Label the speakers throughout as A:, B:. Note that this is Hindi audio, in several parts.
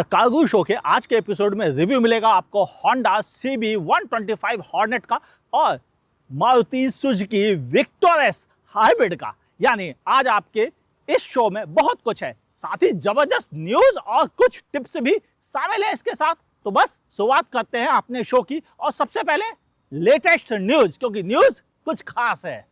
A: द कार्गो शो के आज के एपिसोड में रिव्यू मिलेगा आपको होंडा CB125 हॉर्नेट का और Maruti Suzuki victor S hybrid का। यानी आज आपके इस शो में बहुत कुछ है, साथ ही जबरदस्त न्यूज और कुछ टिप्स भी शामिल है इसके साथ। तो बस शुरुआत करते हैं अपने शो की और सबसे पहले लेटेस्ट न्यूज, क्योंकि न्यूज कुछ खास है।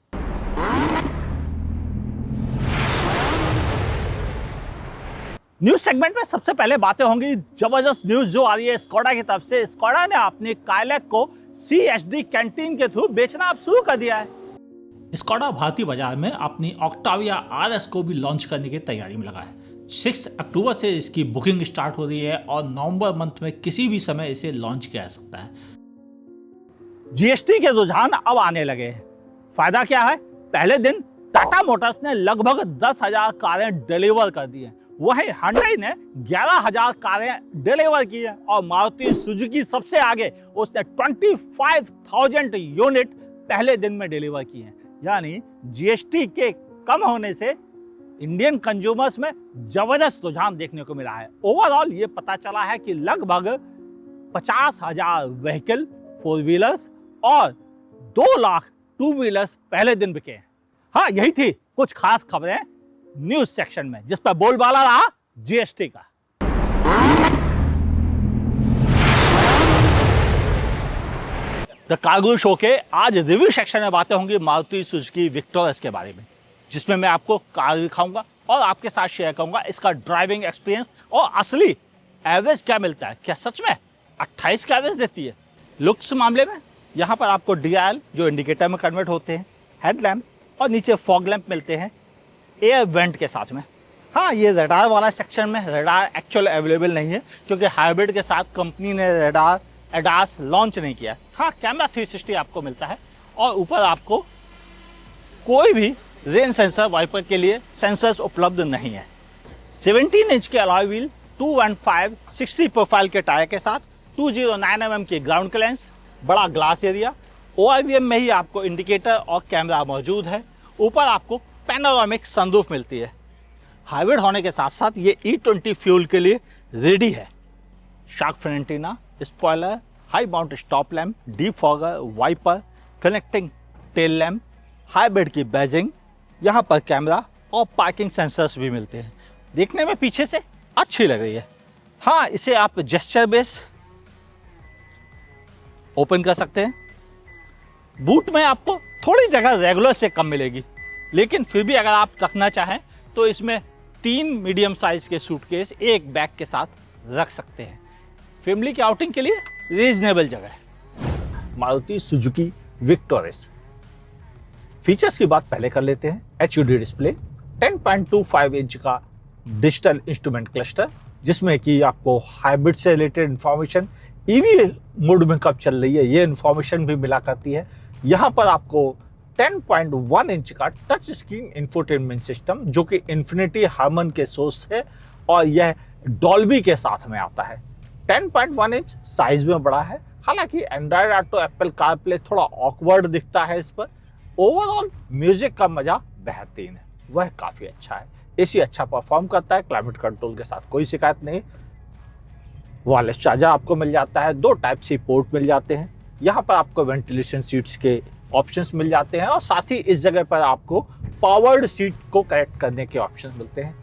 A: न्यूज सेगमेंट में सबसे पहले बातें होंगी जबरदस्त न्यूज जो आ रही है स्कोडा की तरफ से। स्कोडा ने अपनी काइलैक को CHD कैंटीन के थ्रू बेचना अब शुरू कर दिया है।
B: स्कोडा भारतीय बाजार में अपनी ऑक्टाविया RS को भी लॉन्च करने की तैयारी में लगा है। 6 अक्टूबर से इसकी बुकिंग स्टार्ट हो रही है और नवंबर मंथ में किसी भी समय इसे लॉन्च किया जा सकता है।
A: GST के रुझान अब आने लगे हैं। फायदा क्या है? पहले दिन टाटा मोटर्स ने लगभग 10,000 कारें डिलीवर कर दी हैं, वहीं hyundai ने 11,000 कारें डिलीवर की है और मारुति सुजुकी सबसे आगे, उसने 25,000 यूनिट पहले दिन में डिलीवर की हैं। यानी GST के कम होने से इंडियन कंज्यूमर्स में जबरदस्त रुझान देखने को मिला है। ओवरऑल ये पता चला है कि लगभग 50,000 व्हीकल 4 व्हीलर्स और 2 लाख 2 व्हीलर्स पहले दिन बिके हैं। हाँ, यही थी कुछ खास खबरें न्यूज सेक्शन में, जिस पर बोलबाला रहा GST का। द कार्गो शो के आज रिव्यू सेक्शन में बातें होंगी मारुति सुजुकी विक्टोर एस के बारे में, जिसमें मैं आपको कार दिखाऊंगा और आपके साथ शेयर करूंगा इसका ड्राइविंग एक्सपीरियंस और असली एवरेज क्या मिलता है। क्या सच में 28 का एवरेज देती है? लुक्स मामले में यहाँ पर आपको DIL जो इंडिकेटर में कन्वर्ट होते हैं, हेडलैम्प और नीचे फॉग लैंप मिलते हैं एयर वेंट के साथ में। हाँ, ये रडार वाला सेक्शन में रडार एक्चुअल अवेलेबल नहीं है, क्योंकि हाइब्रिड के साथ कंपनी ने रडार ADAS लॉन्च नहीं किया है। हाँ, कैमरा 360 आपको मिलता है और ऊपर आपको कोई भी रेन सेंसर वाइपर के लिए सेंसर्स उपलब्ध नहीं है। 17 इंच के अलॉय व्हील, 215 60 प्रोफाइल के टायर के साथ 209 mm की ग्राउंड क्लियरेंस, बड़ा ग्लास एरिया, ORVM में ही आपको इंडिकेटर और कैमरा मौजूद है। ऊपर आपको पैनोरामिक सनरूफ मिलती है। हाइब्रिड होने के साथ साथ ये E20 फ्यूल के लिए रेडी है। Shark fin antenna, spoiler, high mount stop lamp, defogger, wiper, connecting tail lamp, hybrid की बैजिंग, यहाँ पर कैमरा और पार्किंग सेंसर्स भी मिलते हैं। देखने में पीछे से अच्छी लग रही है। हाँ, इसे आप जेस्चर बेस ओपन कर सकते हैं। बूट में आपको थोड़ी जगह रेगुलर से कम मिलेगी, लेकिन फिर भी अगर आप रखना चाहें तो इसमें 3 मीडियम साइज के सूटकेस एक बैग के साथ रख सकते हैं। फैमिली के आउटिंग के लिए रीजनेबल जगह है। Maruti Suzuki victor S features की बात पहले कर लेते हैं। HUD डिस्प्ले, 10.25 इंच का डिजिटल इंस्ट्रूमेंट क्लस्टर, जिसमें कि आपको हाइब्रिड से रिलेटेड इंफॉर्मेशन, EV मोड में कब चल रही है ये इंफॉर्मेशन भी मिला करती है। यहाँ पर आपको 10.1 इंच का टच स्क्रीन इंफोटेनमेंट सिस्टम, जो कि इन्फिनिटी हार्मन के सोर्स है और यह डॉल्बी के साथ में आता है। 10.1 इंच साइज में बड़ा है। हालांकि एंड्रॉयड ऑटो, एप्पल कारप्ले थोड़ा ऑकवर्ड दिखता है इस पर। ओवरऑल म्यूजिक का मजा बेहतरीन है, वह काफी अच्छा है। AC अच्छा परफॉर्म करता है, क्लाइमेट कंट्रोल के साथ कोई शिकायत नहीं। वायरलेस चार्जर आपको मिल जाता है, 2 Type-C पोर्ट मिल जाते हैं। यहाँ पर आपको वेंटिलेशन सीट्स के ऑप्शंस मिल जाते हैं और साथ ही इस जगह पर आपको पावर्ड सीट को कनेक्ट करने के ऑप्शन मिलते हैं।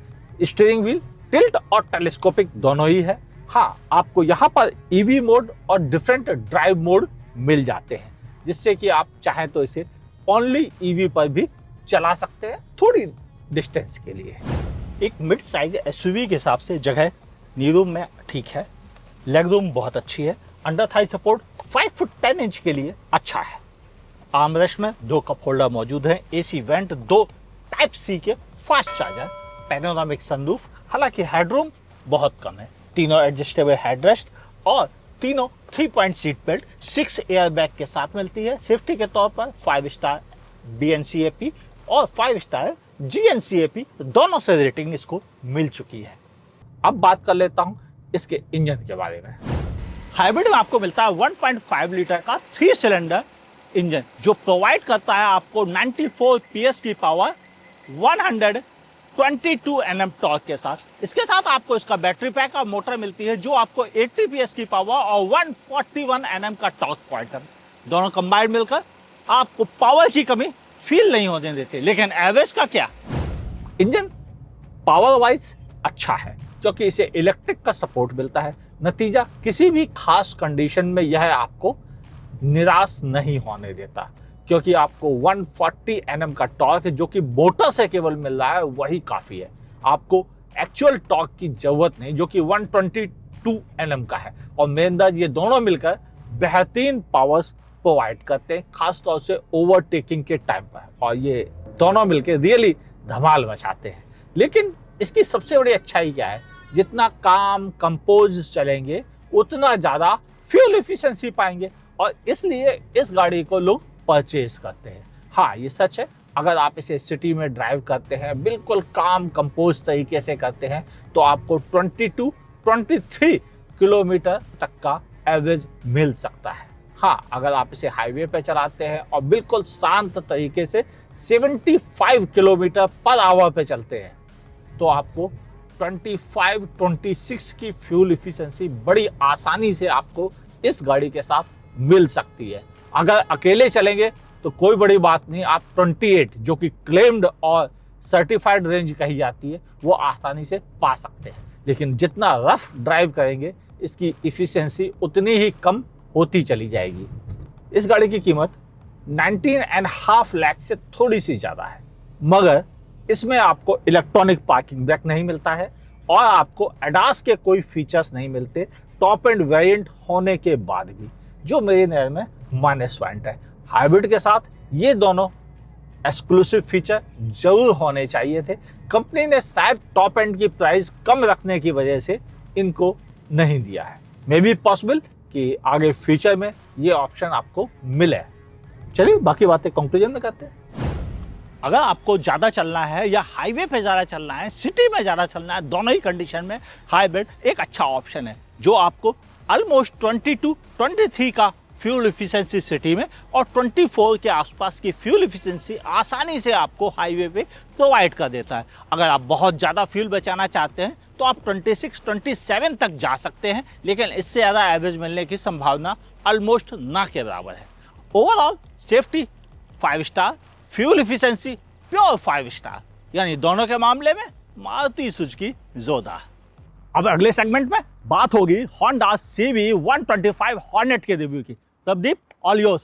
A: स्टीयरिंग व्हील टिल्ट और टेलीस्कोपिक दोनों ही है। हाँ, आपको यहाँ पर EV मोड और डिफरेंट ड्राइव मोड मिल जाते हैं, जिससे कि आप चाहें तो इसे ओनली EV पर भी चला सकते हैं थोड़ी डिस्टेंस के लिए। एक मिड साइज SUV के हिसाब से जगह नी रूम में ठीक है। लेग रूम बहुत अच्छी है। Under Thai support 5 foot 10 inch के लिए अच्छा है। आर्मरेस्ट में 2 कप होल्डर मौजूद हैं। AC वेंट, 2 Type-C के फास्ट चार्जर, पैनोरामिक सनरूफ। हालांकि हेडरूम बहुत कम है। तीनों एडजस्टेबल हेडरेस्ट और तीनों 3 point seat belt 6 air bag के साथ मिलती है। सेफ्टी के तौर पर 5 स्टार DNCAP और 5 स्टार GNCAP दोनों से रेटिंग इसको मिल चुकी है। अब बात कर लेता हूं इसके इंजन के बारे में। हाइब्रिड में आपको मिलता है 1.5 लीटर का 3 सिलेंडर इंजन, जो प्रोवाइड करता है आपको 94 PS की पावर, 22 Nm टॉर्क के साथ। इसके साथ आपको इसका बैटरी पैक और मोटर मिलती है जो आपको 80 PS की पावर और 141 Nm का टॉर्क पॉइंटर, दोनों कंबाइंड मिलकर आपको पावर की कमी फील नहीं होने देते। लेकिन एवरेज का क्या? इंजन पावर वाइज अच्छा है क्योंकि इसे इलेक्ट्रिक का सपोर्ट मिलता है। नतीजा किसी भी खास कंडीशन में यह आपको निराश नहीं होने देता क्योंकि आपको 140 Nm का टॉर्क जो कि मोटर से केवल मिल रहा है वही काफ़ी है। आपको एक्चुअल टॉर्क की ज़रूरत नहीं जो कि 122 Nm का है। और मेरे अंदाज ये दोनों मिलकर बेहतरीन पावर्स प्रोवाइड करते हैं, खासतौर से ओवरटेकिंग के टाइम पर, और ये दोनों मिलकर रियली धमाल मचाते हैं। लेकिन इसकी सबसे बड़ी अच्छाई क्या है? जितना काम कंपोज चलेंगे उतना ज़्यादा फ्यूल एफिशिएंसी पाएंगे और इसलिए इस गाड़ी को लोग परचेज करते हैं। हाँ, ये सच है, अगर आप इसे सिटी में ड्राइव करते हैं, बिल्कुल काम कंपोज तरीके से करते हैं, तो आपको 22-23 किलोमीटर तक का एवरेज मिल सकता है। हाँ, अगर आप इसे हाईवे पे चलाते हैं और बिल्कुल शांत तरीके से 75 किलोमीटर पर आवर पे चलते हैं तो आपको 25-26 की फ्यूल एफिशिएंसी बड़ी आसानी से आपको इस गाड़ी के साथ मिल सकती है। अगर अकेले चलेंगे तो कोई बड़ी बात नहीं, आप 28 जो कि क्लेम्ड और सर्टिफाइड रेंज कही जाती है वो आसानी से पा सकते हैं। लेकिन जितना रफ ड्राइव करेंगे इसकी एफिशिएंसी उतनी ही कम होती चली जाएगी। इस गाड़ी की कीमत 19.5 लाख से थोड़ी सी ज़्यादा है, मगर इसमें आपको इलेक्ट्रॉनिक पार्किंग ब्रेक नहीं मिलता है और आपको एडास के कोई फीचर्स नहीं मिलते टॉप एंड वेरिएंट होने के बाद भी, जो मेरे नज़र में माइनस पॉइंट है। हाइब्रिड के साथ ये दोनों एक्सक्लूसिव फीचर जरूर होने चाहिए थे। कंपनी ने शायद टॉप एंड की प्राइस कम रखने की वजह से इनको नहीं दिया है। मे बी पॉसिबल कि आगे फ्यूचर में ये ऑप्शन आपको मिले। चलिए बाकी बातें कंक्लूजन में करते हैं। अगर आपको ज़्यादा चलना है या हाईवे पे ज़्यादा चलना है, सिटी में ज़्यादा चलना है, दोनों ही कंडीशन में हाइब्रिड एक अच्छा ऑप्शन है जो आपको ऑलमोस्ट 22-23 का फ्यूल एफिशिएंसी सिटी में और 24 के आसपास की फ्यूल एफिशिएंसी आसानी से आपको हाईवे पे प्रोवाइड कर देता है। अगर आप बहुत ज़्यादा फ्यूल बचाना चाहते हैं तो आप 26-27 तक जा सकते हैं, लेकिन इससे ज़्यादा एवरेज मिलने की संभावना ऑलमोस्ट ना के बराबर है। Overall safety 5 star, fuel efficiency pure 5 star, यानी दोनों के मामले में मारुति सुजुकी जोरदार। अब अगले सेगमेंट में बात होगी होंडा CB125 हॉर्नेट के रिव्यू की। Pradeep, all yours.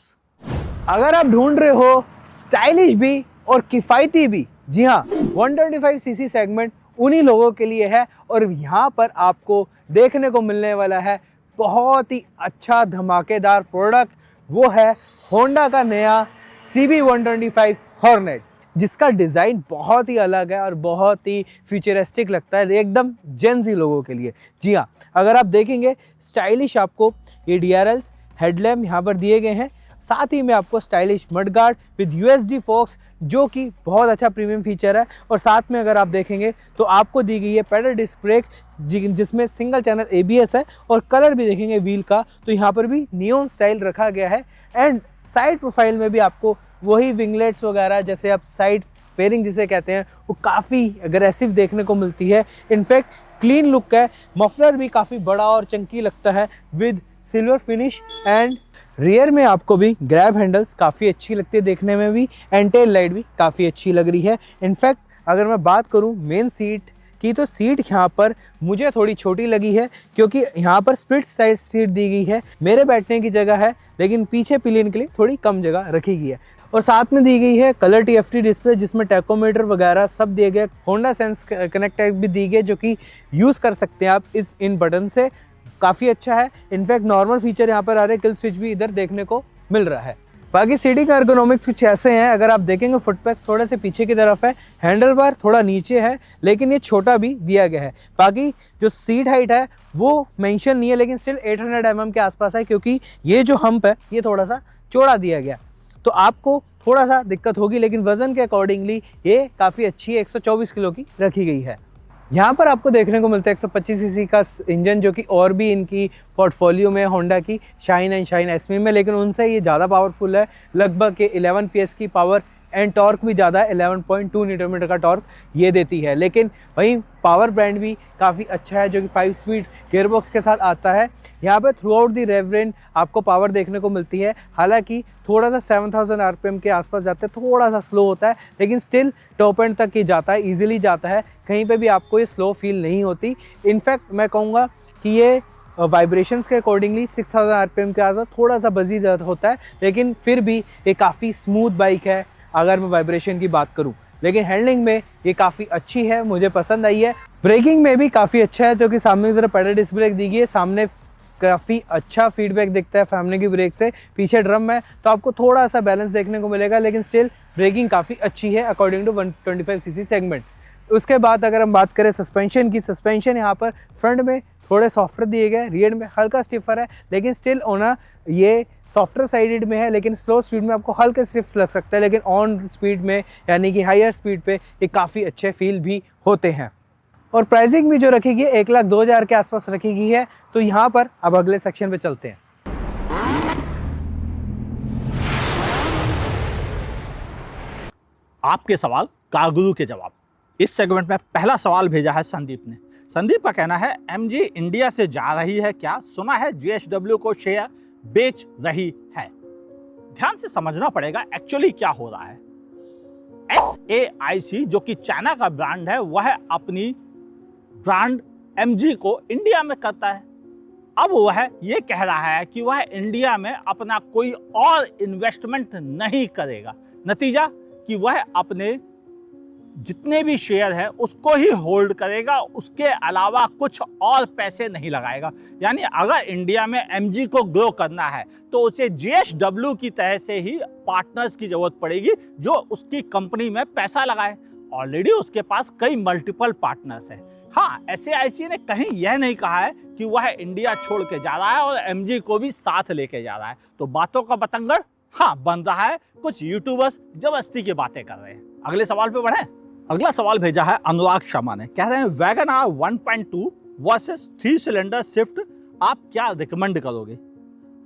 C: अगर आप ढूंढ रहे हो स्टाइलिश भी और किफ़ायती भी, जी हाँ, 125cc सेगमेंट उन्हीं लोगों के लिए है। और यहाँ पर आपको देखने को मिलने वाला है बहुत ही अच्छा धमाकेदार प्रोडक्ट, वो है होंडा का नया CB125 हॉर्नेट, जिसका डिज़ाइन बहुत ही अलग है और बहुत ही फ्यूचरिस्टिक लगता है, एकदम जेन ज़ी लोगों के लिए। जी हाँ, अगर आप देखेंगे स्टाइलिश आपको ये DRLs हेडलैम्प यहाँ पर दिए गए हैं, साथ ही में आपको stylish mudguard with USD fogs जो कि बहुत अच्छा प्रीमियम फीचर है। और साथ में अगर आप देखेंगे तो आपको दी गई है पैडल डिस्क ब्रेक जिसमें सिंगल चैनल ABS है, और कलर भी देखेंगे व्हील का तो यहाँ पर भी नियॉन स्टाइल रखा गया है। एंड साइड प्रोफाइल में भी आपको वही विंगलेट्स वगैरह, जैसे आप साइड फेयरिंग जिसे कहते हैं, वो काफ़ी अग्रेसिव देखने को मिलती है। इनफैक्ट क्लीन लुक है, मफलर भी काफ़ी बड़ा और चंकी लगता है with silver finish. And rear में आपको भी ग्रैब हैंडल्स काफ़ी अच्छी लगती है देखने में भी, एंड टेल लाइट भी काफ़ी अच्छी लग रही है। इनफैक्ट अगर मैं बात करूं मेन सीट की तो सीट यहाँ पर मुझे थोड़ी छोटी लगी है क्योंकि यहाँ पर स्प्लिट स्टाइल सीट दी गई है। मेरे बैठने की जगह है लेकिन पीछे पिलियन के लिए थोड़ी कम जगह रखी गई है। और साथ में दी गई है कलर TFT डिस्प्ले जिसमें टैकोमीटर वगैरह सब दिए गए, होंडा सेंस कनेक्ट भी दी गई जो कि यूज़ कर सकते हैं आप इन बटन से, काफ़ी अच्छा है। इनफैक्ट नॉर्मल फीचर यहाँ पर आ रहे, किल स्विच भी इधर देखने को मिल रहा है। बाकी सीटिंग एर्गोनॉमिक्स कुछ ऐसे हैं, अगर आप देखेंगे फुटपैक्स थोड़े से पीछे की तरफ है, हैंडल बार थोड़ा नीचे है लेकिन ये छोटा भी दिया गया है। बाकी जो सीट हाइट है वो मेंशन नहीं है लेकिन स्टिल 800 mm के आसपास है क्योंकि ये जो हम्प है ये थोड़ा सा चौड़ा दिया गया, तो आपको थोड़ा सा दिक्कत होगी, लेकिन वजन के अकॉर्डिंगली ये काफ़ी अच्छी है, 124 किलो की रखी गई है। यहाँ पर आपको देखने को मिलता है 125cc का इंजन जो कि और भी इनकी पोर्टफोलियो में होंडा की शाइन एंड शाइन एसमी में, लेकिन उनसे ये ज़्यादा पावरफुल है। लगभग 11 PS की पावर एंड टॉर्क भी ज़्यादा 11.2 न्यूटन मीटर का टॉर्क ये देती है। लेकिन वहीं पावर बैंड भी काफ़ी अच्छा है जो कि 5 स्पीड गियरबॉक्स के साथ आता है। यहाँ पे throughout the rev range आपको पावर देखने को मिलती है, हालांकि थोड़ा सा 7000 आरपीएम के आसपास जाते हैं, थोड़ा सा स्लो होता है, लेकिन स्टिल टॉप एंड तक ही जाता है, ईजिली जाता है, कहीं पे भी आपको ये स्लो फील नहीं होती। इनफैक्ट मैं कहूँगा कि ये वाइब्रेशंस के अकॉर्डिंगली 6000 आरपीएम के आसपास थोड़ा सा बजी होता है, लेकिन फिर भी ये काफ़ी स्मूथ बाइक है अगर मैं वाइब्रेशन की बात करूं। लेकिन हैंडलिंग में ये काफ़ी अच्छी है, मुझे पसंद आई है। ब्रेकिंग में भी काफ़ी अच्छा है, जो कि सामने की तरफ पैडल डिस्क ब्रेक दी गई है, सामने काफ़ी अच्छा फीडबैक दिखता है सामने की ब्रेक से। पीछे ड्रम है तो आपको थोड़ा सा बैलेंस देखने को मिलेगा, लेकिन स्टिल ब्रेकिंग काफ़ी अच्छी है अकॉर्डिंग टू 125cc सेगमेंट। उसके बाद अगर हम बात करें सस्पेंशन की, सस्पेंशन यहाँ पर फ्रंट में थोड़े सॉफ्टर दिए गए, रियर में हल्का स्टिफर है, लेकिन स्टिल होना ये सॉफ्टर साइडेड में है, लेकिन स्लो स्पीड में आपको हल्के स्टिफ लग सकता है, लेकिन ऑन स्पीड में यानी कि हायर स्पीड पे ये काफ़ी अच्छे फील भी होते हैं। और प्राइसिंग भी जो रखी गई है 1,02,000 के आसपास रखी गई है। तो यहाँ पर अब अगले सेक्शन पे चलते हैं।
A: आपके सवाल कारगुरु के जवाब। इस सेगमेंट में पहला सवाल भेजा है संदीप ने। संदीप का कहना है MG इंडिया से जा रही है क्या? सुना है JSW को शेयर बेच रही है। ध्यान से समझना पड़ेगा एक्चुअली क्या हो रहा है। SAIC जो कि चाइना का ब्रांड है, वह अपनी ब्रांड MG को इंडिया में करता है। अब वह ये कह रहा है कि वह इंडिया में अपना कोई और इन्वेस्टमेंट नहीं करेगा। नतीजा कि वह अपने जितने भी शेयर है उसको ही होल्ड करेगा, उसके अलावा कुछ और पैसे नहीं लगाएगा। यानी अगर इंडिया में MG को ग्रो करना है तो उसे JSW की तरह से ही पार्टनर्स की जरूरत पड़ेगी जो उसकी कंपनी में पैसा लगाए। ऑलरेडी उसके पास कई मल्टीपल पार्टनर्स हैं। हाँ, SAIC ने कहीं यह नहीं कहा है कि वह इंडिया छोड़ के जा रहा है और MG को भी साथ लेके जा रहा है। तो बातों का बतंगड़ हाँ बन रहा है, कुछ यूट्यूबर्स जबरदस्ती की बातें कर रहे हैं। अगले सवाल पे बढ़े। अगला सवाल भेजा है अनुराग शर्मा ने। कह रहे हैं Wagon R 1.2 versus 3 cylinder Swift, आप क्या रिकमेंड करोगे?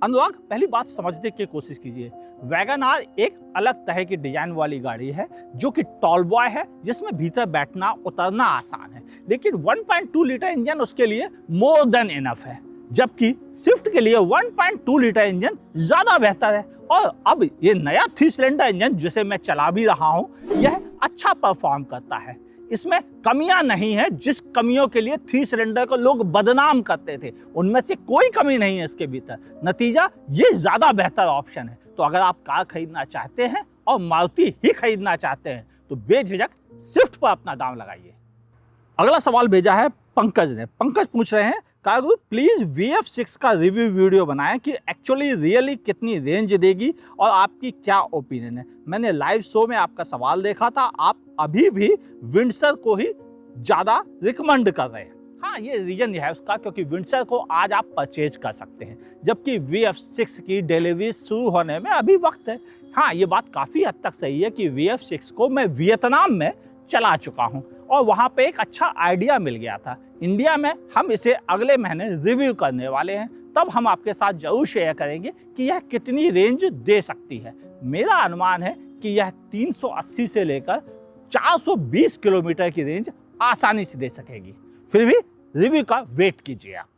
A: अनुराग, पहली बात समझने की कोशिश कीजिए। वैगन आर एक अलग तरह की डिजाइन वाली गाड़ी है जो कि टॉल बॉय है, जिसमें भीतर बैठना उतरना आसान है, लेकिन 1.2 लीटर इंजन उसके लिए मोर देन इनफ है, जबकि स्विफ्ट के लिए 1.2 लीटर इंजन ज्यादा बेहतर है। और अब ये नया 3 सिलेंडर इंजन जिसे मैं चला भी रहा हूं, यह अच्छा परफॉर्म करता है। इसमें कमियां नहीं है, जिस कमियों के लिए 3 सिलेंडर को लोग बदनाम करते थे उनमें से कोई कमी नहीं है इसके भीतर। नतीजा ये ज्यादा बेहतर ऑप्शन है। तो अगर आप कार खरीदना चाहते हैं और मारुति ही खरीदना चाहते हैं तो बेझिझक स्विफ्ट पर अपना दाम लगाइए। अगला सवाल भेजा है पंकज ने। पंकज पूछ रहे हैं कारगुरु प्लीज VF6 का रिव्यू वीडियो बनाएं कि एक्चुअली रियली कितनी रेंज देगी और आपकी क्या ओपिनियन है। मैंने लाइव शो में आपका सवाल देखा था, आप अभी भी विंडसर को ही ज़्यादा रिकमेंड कर रहे हैं। हाँ, ये रीजन है उसका, क्योंकि विंडसर को आज आप परचेज कर सकते हैं, जबकि VF6 की डिलीवरी शुरू होने में अभी वक्त है। हाँ, ये बात काफ़ी हद तक सही है कि VF6 को मैं वियतनाम में चला चुका हूँ और वहाँ पे एक अच्छा आइडिया मिल गया था। इंडिया में हम इसे अगले महीने रिव्यू करने वाले हैं, तब हम आपके साथ जरूर शेयर करेंगे कि यह कितनी रेंज दे सकती है। मेरा अनुमान है कि यह 380 से लेकर 420 किलोमीटर की रेंज आसानी से दे सकेगी। फिर भी रिव्यू का वेट कीजिए आप।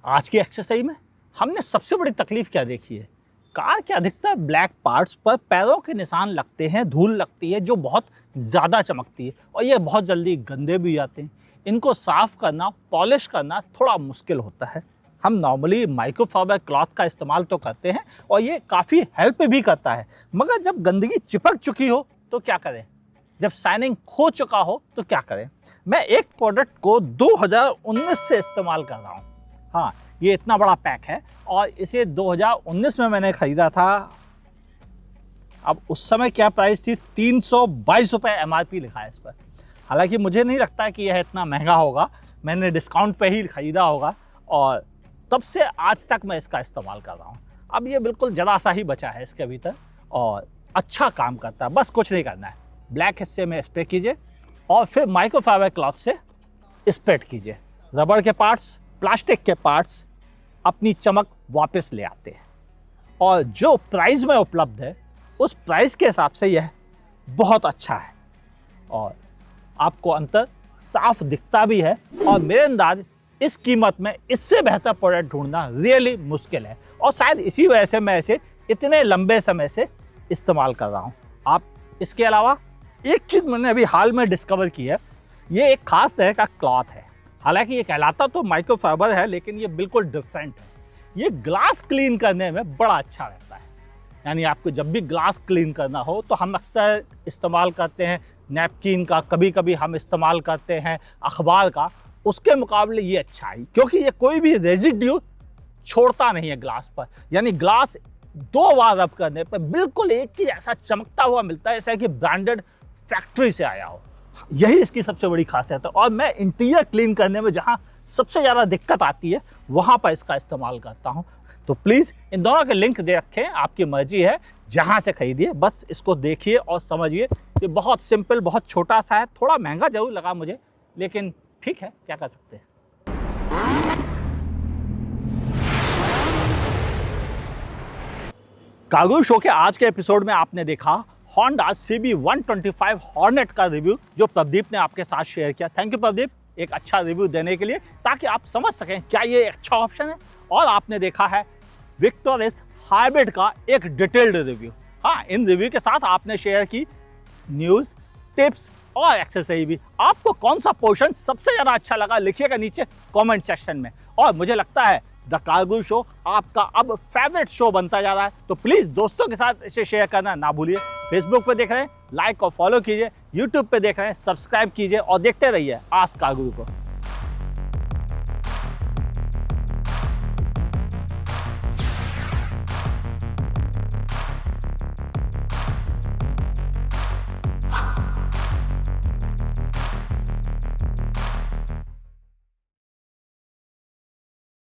A: आज की एक्सरसाइज में हमने सबसे बड़ी तकलीफ क्या देखी है? कार के अधिकतर ब्लैक पार्ट्स पर पैरों के निशान लगते हैं, धूल लगती है जो बहुत ज़्यादा चमकती है और ये बहुत जल्दी गंदे भी आते हैं। इनको साफ़ करना, पॉलिश करना थोड़ा मुश्किल होता है। हम नॉर्मली माइक्रोफाइबर क्लॉथ का इस्तेमाल तो करते हैं और ये काफ़ी हेल्प भी करता है, मगर जब गंदगी चिपक चुकी हो तो क्या करें? जब शाइनिंग खो चुका हो तो क्या करें? मैं एक प्रोडक्ट को 2019 से इस्तेमाल कर रहा हूँ। हाँ, ये इतना बड़ा पैक है और इसे 2019 में मैंने ख़रीदा था। अब उस समय क्या प्राइस थी? 322 रुपये MRP लिखा है इस पर। हालांकि मुझे नहीं लगता कि यह इतना महंगा होगा, मैंने डिस्काउंट पे ही ख़रीदा होगा और तब से आज तक मैं इसका इस्तेमाल कर रहा हूँ। अब ये बिल्कुल ज़रा सा ही बचा है इसके भीतर और अच्छा काम करता है। बस कुछ नहीं करना है, ब्लैक हिस्से में स्प्रे कीजिए और फिर माइक्रोफाइबर क्लॉथ से स्प्रेड कीजिए। रबड़ के पार्ट्स, प्लास्टिक के पार्ट्स अपनी चमक वापस ले आते हैं। और जो प्राइस में उपलब्ध है उस प्राइस के हिसाब से यह बहुत अच्छा है और आपको अंतर साफ दिखता भी है। और मेरे अंदाज इस कीमत में इससे बेहतर प्रोडक्ट ढूंढना रियली मुश्किल है और शायद इसी वजह से मैं इसे इतने लंबे समय से इस्तेमाल कर रहा हूँ। आप इसके अलावा एक चीज़ मैंने अभी हाल में डिस्कवर की है, ये एक खास तरह का क्लॉथ है। हालांकि ये कहलाता तो माइक्रोफाइबर है लेकिन ये बिल्कुल डिफरेंट है। ये ग्लास क्लीन करने में बड़ा अच्छा रहता है। यानी आपको जब भी ग्लास क्लीन करना हो तो हम अक्सर इस्तेमाल करते हैं नैपकिन का, कभी कभी हम इस्तेमाल करते हैं अखबार का, उसके मुकाबले ये अच्छा है क्योंकि ये कोई भी रेजिड्यू छोड़ता नहीं है ग्लास पर। यानी ग्लास 2 बार रब करने पर बिल्कुल एक ही ऐसा चमकता हुआ मिलता है जैसा कि ब्रांडेड फैक्ट्री से आया हो। यही इसकी सबसे बड़ी खासियत है। और मैं इंटीरियर क्लीन करने में जहाँ सबसे ज़्यादा दिक्कत आती है वहाँ पर इसका इस्तेमाल करता हूँ। तो प्लीज़ इन दोनों के लिंक दे रखें, आपकी मर्जी है जहाँ से खरीदिए, बस इसको देखिए और समझिए। ये बहुत सिंपल, बहुत छोटा सा है, थोड़ा महंगा जरूर लगा मुझे लेकिन ठीक है, क्या कर सकते हैं। कार्गो शो के आज के एपिसोड में आपने देखा Honda CB125 हॉर्नेट का रिव्यू जो प्रदीप ने आपके साथ शेयर किया। थैंक यू प्रदीप एक अच्छा रिव्यू देने के लिए, ताकि आप समझ सकें क्या ये अच्छा ऑप्शन है। और आपने देखा है विक्टर एस हाइब्रिड का एक डिटेल्ड रिव्यू। हाँ, इन रिव्यू के साथ आपने शेयर की न्यूज़, टिप्स और एक्सेसरी भी। आपको कौन सा पोर्शन सबसे ज़्यादा अच्छा लगा लिखिएगा नीचे कमेंट सेक्शन में। और मुझे लगता है द कार्गो शो आपका अब फेवरेट शो बनता जा रहा है, तो प्लीज़ दोस्तों के साथ इसे शेयर करना ना भूलिए। फेसबुक पे देख रहे हैं, लाइक और फॉलो कीजिए। यूट्यूब पे देख रहे हैं, सब्सक्राइब कीजिए और देखते रहिए आस्क कार्गो को।